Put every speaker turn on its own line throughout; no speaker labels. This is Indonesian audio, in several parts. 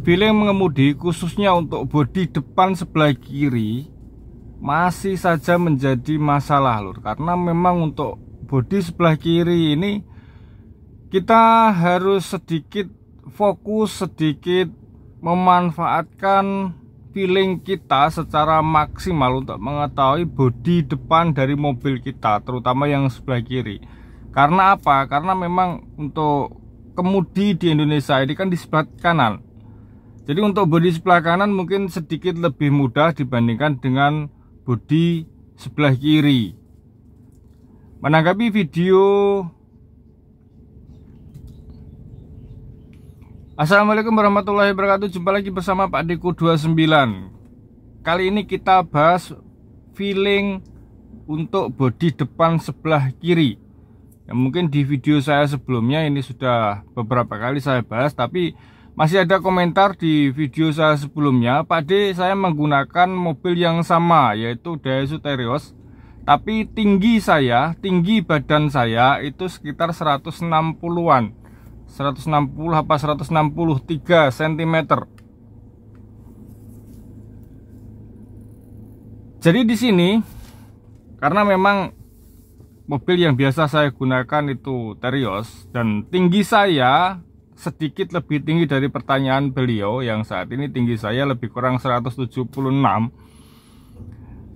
feeling mengemudi khususnya untuk bodi depan sebelah kiri masih saja menjadi masalah lur. Karena memang untuk bodi sebelah kiri ini kita harus sedikit fokus, sedikit memanfaatkan feeling kita secara maksimal untuk mengetahui bodi depan dari mobil kita, terutama yang sebelah kiri. Karena apa? Karena memang untuk kemudi di Indonesia ini kan di sebelah kanan. Jadi untuk bodi sebelah kanan mungkin sedikit lebih mudah dibandingkan dengan bodi sebelah kiri. Menanggapi video Assalamualaikum warahmatullahi wabarakatuh. Jumpa lagi bersama Pak Deku 29. Kali ini kita bahas feeling untuk bodi depan sebelah kiri. Ya, mungkin di video saya sebelumnya ini sudah beberapa kali saya bahas, tapi masih ada komentar di video saya sebelumnya, Pak D, saya menggunakan mobil yang sama, yaitu Daihatsu Terios, tapi tinggi badan saya itu sekitar 160-an. 160 apa 163 cm. Jadi di sini karena memang mobil yang biasa saya gunakan itu Terios dan tinggi saya sedikit lebih tinggi dari pertanyaan beliau yang saat ini tinggi saya lebih kurang 176.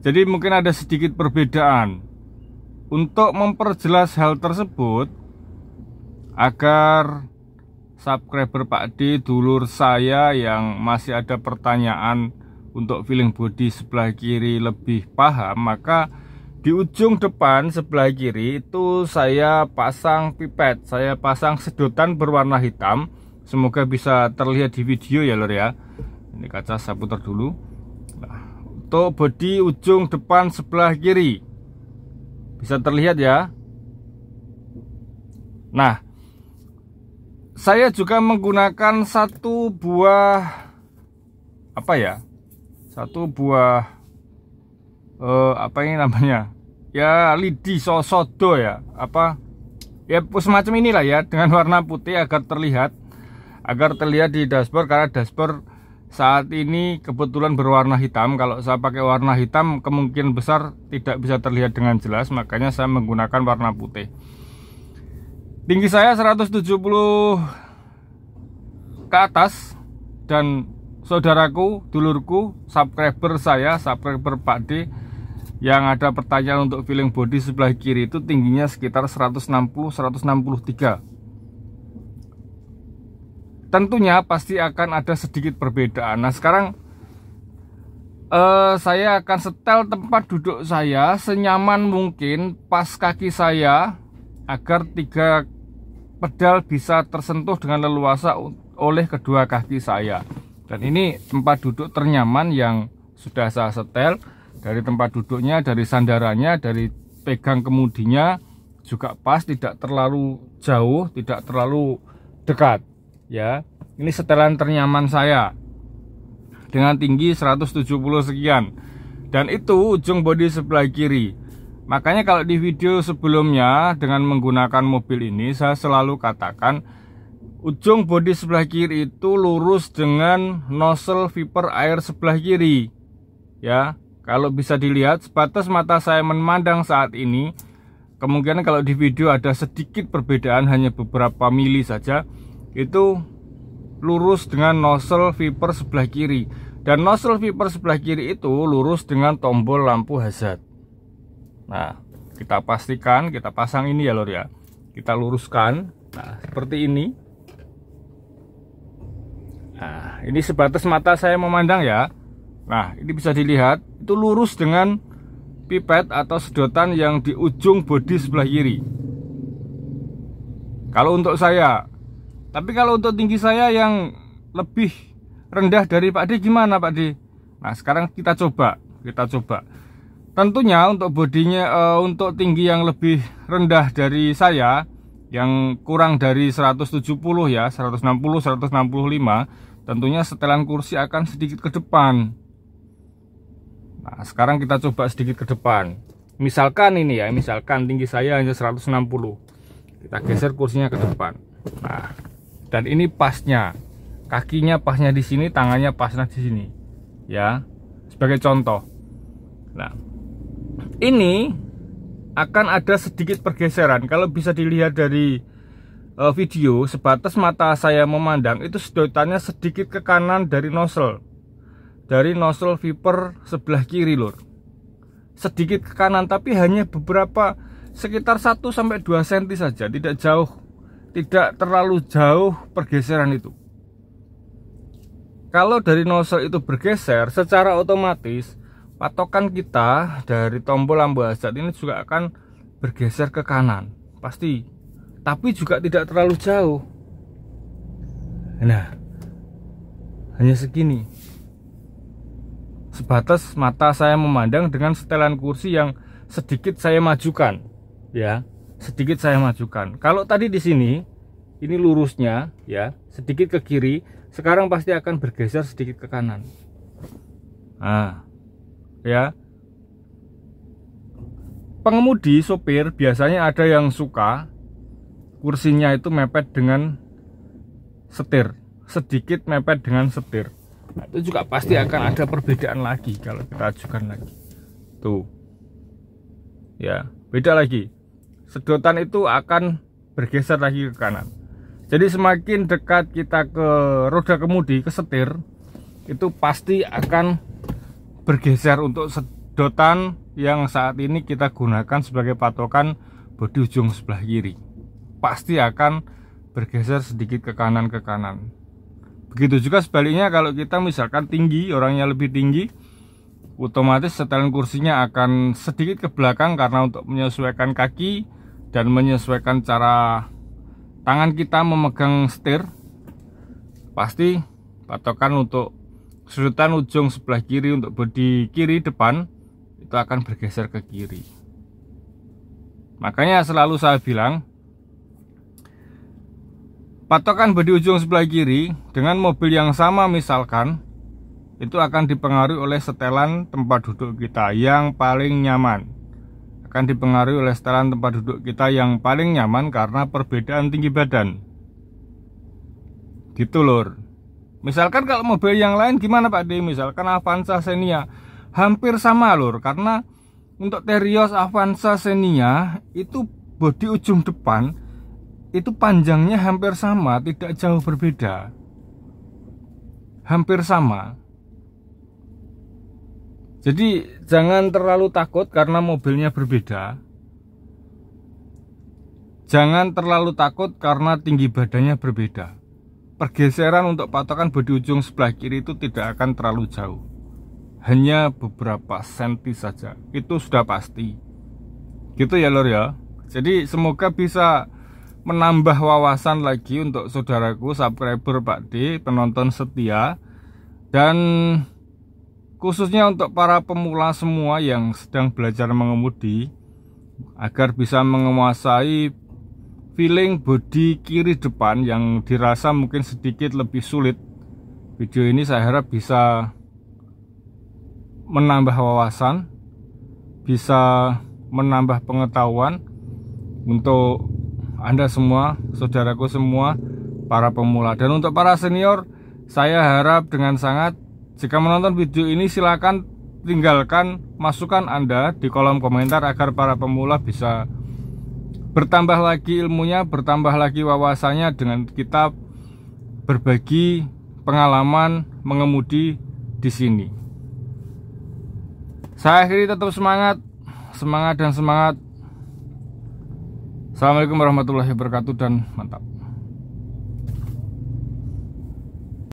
Jadi mungkin ada sedikit perbedaan. Untuk memperjelas hal tersebut, agar subscriber Pak D, dulur saya yang masih ada pertanyaan untuk feeling bodi sebelah kiri lebih paham, maka di ujung depan sebelah kiri itu saya pasang pipet, saya pasang sedotan berwarna hitam. Semoga bisa terlihat di video ya lor ya. Ini kaca saya putar dulu. Nah, untuk bodi ujung depan sebelah kiri bisa terlihat ya. Nah, saya juga menggunakan satu buah apa ini namanya ya, lidi sosodo ya, ya semacam inilah ya, dengan warna putih agar terlihat di dashboard. Karena dashboard saat ini kebetulan berwarna hitam. Kalau saya pakai warna hitam kemungkinan besar tidak bisa terlihat dengan jelas, makanya saya menggunakan warna putih. Tinggi saya 170 ke atas, dan saudaraku, dulurku, subscriber saya, subscriber Pak D yang ada pertanyaan untuk feeling bodi sebelah kiri itu tingginya sekitar 160-163. Tentunya pasti akan ada sedikit perbedaan. Nah sekarang saya akan setel tempat duduk saya senyaman mungkin pas kaki saya, agar tiga pedal bisa tersentuh dengan leluasa oleh kedua kaki saya. Dan ini tempat duduk ternyaman yang sudah saya setel, dari tempat duduknya, dari sandarannya, dari pegang kemudinya juga pas, tidak terlalu jauh, tidak terlalu dekat ya. Ini setelan ternyaman saya dengan tinggi 170 sekian, dan itu ujung bodi sebelah kiri. Makanya kalau di video sebelumnya dengan menggunakan mobil ini saya selalu katakan ujung bodi sebelah kiri itu lurus dengan nozzle viper air sebelah kiri. Ya, kalau bisa dilihat sebatas mata saya memandang saat ini, kemungkinan kalau di video ada sedikit perbedaan, hanya beberapa mili saja, itu lurus dengan nozzle viper sebelah kiri. Dan nozzle viper sebelah kiri itu lurus dengan tombol lampu hazard. Nah, kita pastikan, kita pasang ini ya lor ya, kita luruskan. Nah, seperti ini. Nah, ini sebatas mata saya memandang ya. Nah, ini bisa dilihat itu lurus dengan pipet atau sedotan yang di ujung bodi sebelah kiri. Kalau untuk saya. Tapi kalau untuk tinggi saya yang lebih rendah dari Pak D gimana Pak D? Nah, sekarang kita coba. Tentunya untuk bodinya, untuk tinggi yang lebih rendah dari saya, yang kurang dari 170 ya, 160, 165, tentunya setelan kursi akan sedikit ke depan. Nah, sekarang kita coba sedikit ke depan. Misalkan ini ya, misalkan tinggi saya hanya 160. Kita geser kursinya ke depan. Nah, dan ini pasnya. kakinya pasnya di sini, tangannya pasnya di sini, ya, sebagai contoh. Nah, ini akan ada sedikit pergeseran. Kalau bisa dilihat dari video, sebatas mata saya memandang itu sedotannya sedikit ke kanan dari nozzle viper sebelah kiri, lur. Sedikit ke kanan, tapi hanya beberapa, sekitar 1-2 cm saja, tidak jauh, tidak terlalu jauh pergeseran itu. Kalau dari nozzle itu bergeser, secara otomatis patokan kita dari tombol lampu hazard ini juga akan bergeser ke kanan, pasti, tapi juga tidak terlalu jauh. Nah, hanya segini, sebatas mata saya memandang dengan setelan kursi yang sedikit saya majukan, ya, sedikit saya majukan. Kalau tadi di sini, ini lurusnya, ya, sedikit ke kiri, sekarang pasti akan bergeser sedikit ke kanan. Nah, ya, pengemudi, sopir biasanya ada yang suka kursinya itu mepet dengan setir, sedikit mepet dengan setir. Nah, itu juga pasti akan ada perbedaan lagi kalau kita ajukan lagi. Tuh, ya, beda lagi. Sedotan itu akan bergeser lagi ke kanan. Jadi semakin dekat kita ke roda kemudi, ke setir, itu pasti akan bergeser untuk sedotan yang saat ini kita gunakan sebagai patokan bodi ujung sebelah kiri. Pasti akan bergeser sedikit ke kanan. Begitu juga sebaliknya, kalau kita misalkan tinggi, orangnya lebih tinggi, otomatis setelan kursinya akan sedikit ke belakang karena untuk menyesuaikan kaki dan menyesuaikan cara tangan kita memegang setir. Pasti patokan untuk sedotan ujung sebelah kiri untuk bodi kiri depan itu akan bergeser ke kiri. Makanya selalu saya bilang, patokan bodi ujung sebelah kiri dengan mobil yang sama misalkan, itu akan dipengaruhi oleh setelan tempat duduk kita yang paling nyaman. Akan dipengaruhi oleh setelan tempat duduk kita yang paling nyaman karena perbedaan tinggi badan. Gitu, lur. Misalkan kalau mobil yang lain gimana Pak D? Misalkan Avanza Xenia, hampir sama, lur. Karena untuk Terios Avanza Xenia itu bodi ujung depan itu panjangnya hampir sama, tidak jauh berbeda, hampir sama. Jadi jangan terlalu takut karena mobilnya berbeda. Jangan terlalu takut karena tinggi badannya berbeda. Pergeseran untuk patokan bodi ujung sebelah kiri itu tidak akan terlalu jauh, hanya beberapa senti saja, itu sudah pasti. Gitu ya, lor, ya. Jadi semoga bisa menambah wawasan lagi untuk saudaraku, subscriber Pak D, penonton setia, dan khususnya untuk para pemula semua yang sedang belajar mengemudi, agar bisa menguasai feeling bodi kiri depan yang dirasa mungkin sedikit lebih sulit. Video ini saya harap bisa menambah wawasan, bisa menambah pengetahuan untuk Anda semua, saudaraku semua, para pemula. Dan untuk para senior, saya harap dengan sangat, jika menonton video ini silakan tinggalkan masukan Anda di kolom komentar agar para pemula bisa bertambah lagi ilmunya, bertambah lagi wawasannya dengan kita berbagi pengalaman mengemudi di sini. Saya akhiri, tetap semangat, semangat dan semangat. Assalamualaikum warahmatullahi wabarakatuh dan mantap.